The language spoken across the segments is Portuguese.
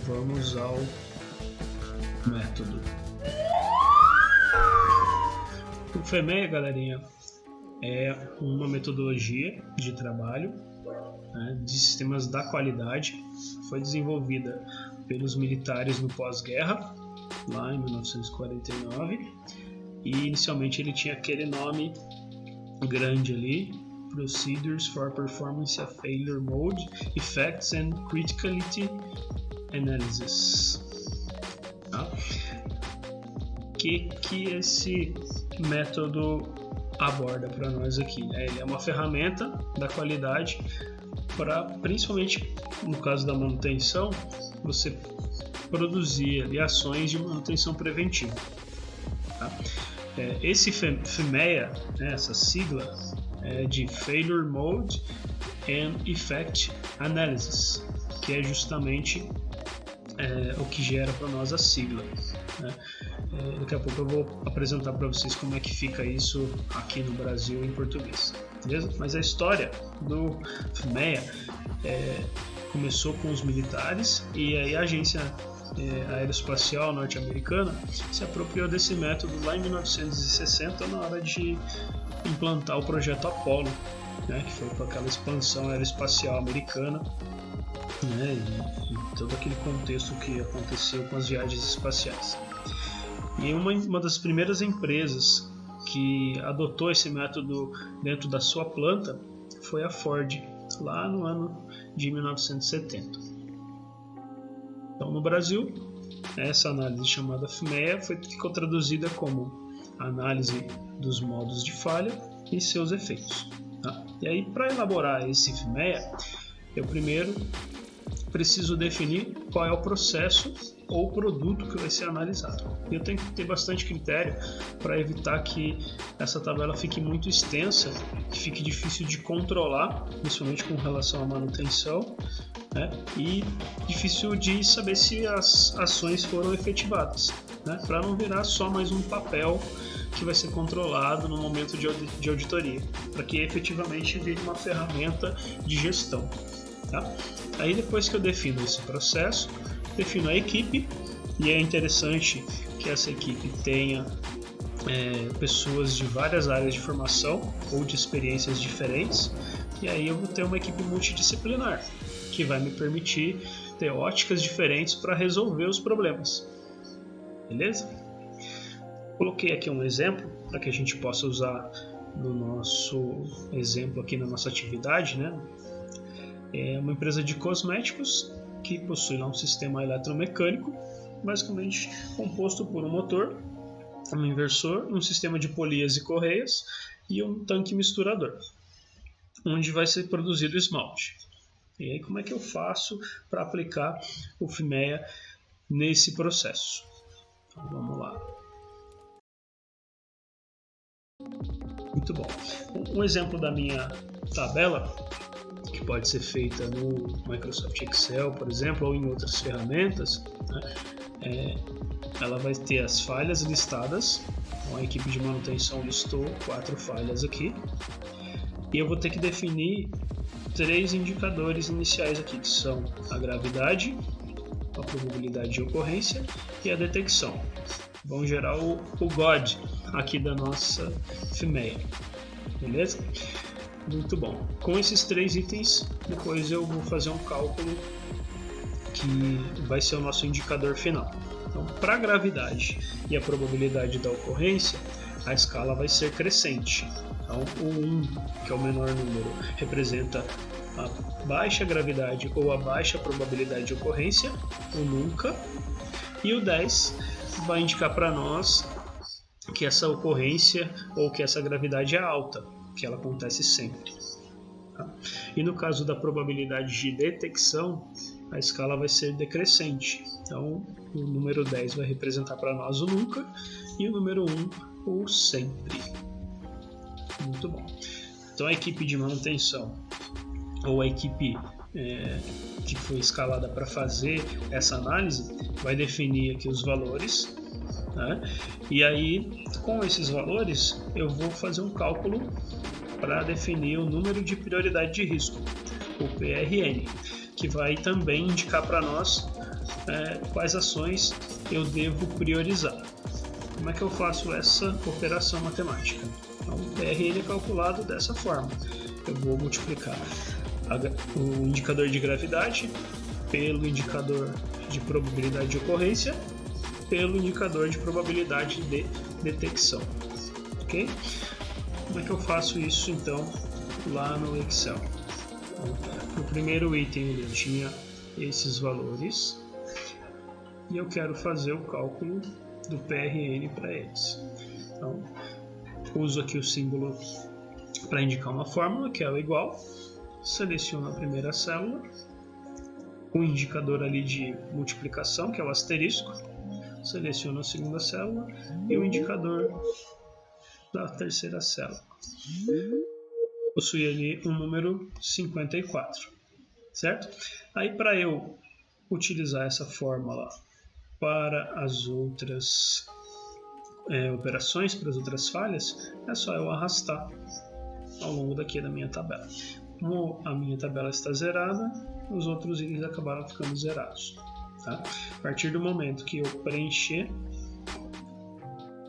Vamos ao método. O FMEA, galerinha, é uma metodologia de trabalho, né, de sistemas da qualidade. Foi desenvolvida pelos militares no pós-guerra, lá em 1949, e inicialmente ele tinha aquele nome grande ali: Procedures for Performance of Failure Mode, Effects and Criticality Analysis. Tá? Que esse método aborda para nós aqui? Ele é uma ferramenta da qualidade para, principalmente no caso da manutenção, você produzir ali ações de manutenção preventiva. Tá? Esse FMEA, né, essa sigla, é de Failure Mode and Effect Analysis, que é justamente o que gera para nós a sigla. Né? Daqui a pouco eu vou apresentar para vocês como é que fica isso aqui no Brasil em português, beleza? Mas a história do FMEA começou com os militares, e aí a agência aeroespacial norte-americana se apropriou desse método lá em 1960 na hora de implantar o projeto Apollo, né, que foi com aquela expansão aeroespacial americana, né, e todo aquele contexto que aconteceu com as viagens espaciais. E uma das primeiras empresas que adotou esse método dentro da sua planta foi a Ford, lá no ano de 1970. Então, no Brasil, essa análise chamada FMEA ficou traduzida como análise dos modos de falha e seus efeitos. Tá? E aí, para elaborar esse FMEA, eu primeiro preciso definir qual é o processo ou produto que vai ser analisado. Eu tenho que ter bastante critério para evitar que essa tabela fique muito extensa, que fique difícil de controlar, principalmente com relação à manutenção, né? E difícil de saber se as ações foram efetivadas, né? Para não virar só mais um papel que vai ser controlado no momento de auditoria, para que efetivamente vire uma ferramenta de gestão. Tá? Aí, depois que eu defino esse processo, defino a equipe, e é interessante que essa equipe tenha pessoas de várias áreas de formação ou de experiências diferentes, e aí eu vou ter uma equipe multidisciplinar que vai me permitir ter óticas diferentes para resolver os problemas. Beleza? Coloquei aqui um exemplo para que a gente possa usar no nosso exemplo aqui na nossa atividade, né? É uma empresa de cosméticos que possui lá um sistema eletromecânico, basicamente composto por um motor, um inversor, um sistema de polias e correias e um tanque misturador, onde vai ser produzido o esmalte. E aí, como é que eu faço para aplicar o FMEA nesse processo? Então, vamos lá. Muito bom. Um exemplo da minha tabela, que pode ser feita no Microsoft Excel, por exemplo, ou em outras ferramentas, né? Ela vai ter as falhas listadas. Então, a equipe de manutenção listou 4 falhas aqui, e eu vou ter que definir 3 indicadores iniciais aqui, que são a gravidade, a probabilidade de ocorrência e a detecção. Vão gerar o GOD aqui da nossa FMEA, beleza? Muito bom. Com esses 3 itens, depois eu vou fazer um cálculo que vai ser o nosso indicador final. Então, para a gravidade e a probabilidade da ocorrência, a escala vai ser crescente. Então, o 1, que é o menor número, representa a baixa gravidade ou a baixa probabilidade de ocorrência, o nunca, e o 10 vai indicar para nós que essa ocorrência ou que essa gravidade é alta, que ela acontece sempre. Tá? E no caso da probabilidade de detecção, a escala vai ser decrescente. Então, o número 10 vai representar para nós o nunca e o número 1 o sempre. Muito bom. Então, a equipe de manutenção ou a equipe que foi escalada para fazer essa análise vai definir aqui os valores, né? E aí, com esses valores, eu vou fazer um cálculo para definir o número de prioridade de risco. o PRN, que vai também indicar para nós quais ações eu devo priorizar. Como é que eu faço essa operação matemática? Então, o PRN é calculado dessa forma. Eu vou multiplicar o indicador de gravidade pelo indicador de probabilidade de ocorrência pelo indicador de probabilidade de detecção. Ok? Como é que eu faço isso então lá no Excel? No primeiro item eu tinha esses valores e eu quero fazer o cálculo do PRN para eles. Então, uso aqui o símbolo para indicar uma fórmula, que é o igual, seleciono a primeira célula, o indicador ali de multiplicação, que é o asterisco, seleciono a segunda célula e o indicador da terceira célula. Possui ali um número 54, certo? Aí, para eu utilizar essa fórmula para as outras operações, para as outras falhas, é só eu arrastar ao longo daqui da minha tabela. Como a minha tabela está zerada, os outros itens acabaram ficando zerados. Tá? A partir do momento que eu preencher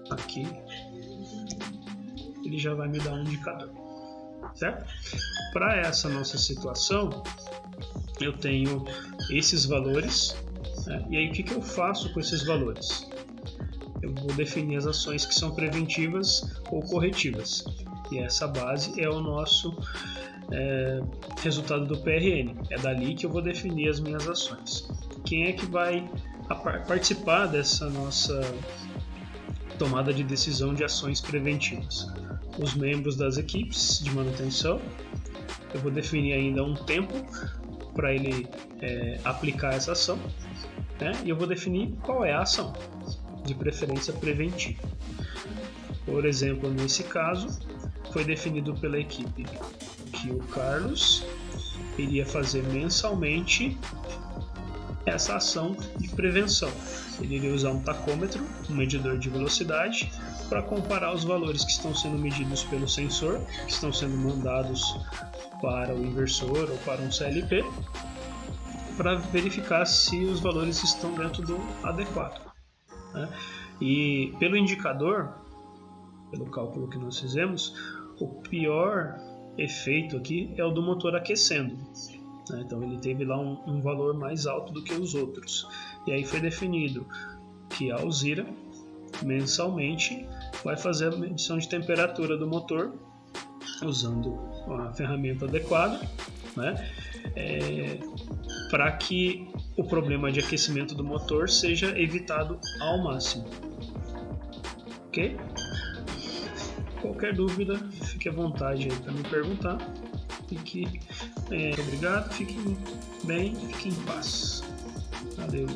aqui, ele já vai me dar um indicador, certo? Para essa nossa situação, eu tenho esses valores, né? E aí o que eu faço com esses valores? Eu vou definir as ações que são preventivas ou corretivas, e essa base é o nosso resultado do PRN. É dali que eu vou definir as minhas ações. Quem é que vai participar dessa nossa tomada de decisão de ações preventivas? Os membros das equipes de manutenção. Eu vou definir ainda um tempo para ele aplicar essa ação, né? E eu vou definir qual é a ação, de preferência preventiva. Por exemplo, nesse caso, foi definido pela equipe que o Carlos iria fazer mensalmente essa ação de prevenção. Ele iria usar um tacômetro, um medidor de velocidade, para comparar os valores que estão sendo medidos pelo sensor, que estão sendo mandados para o inversor ou para um CLP, para verificar se os valores estão dentro do adequado, né? E pelo indicador, pelo cálculo que nós fizemos, o pior efeito aqui é o do motor aquecendo, né? Então ele teve lá um valor mais alto do que os outros. E aí foi definido que a Alzira mensalmente vai fazer a medição de temperatura do motor usando a ferramenta adequada, né? Para que o problema de aquecimento do motor seja evitado ao máximo. Ok? Qualquer dúvida, fique à vontade para me perguntar. Obrigado, fiquem bem, fiquem em paz. Valeu.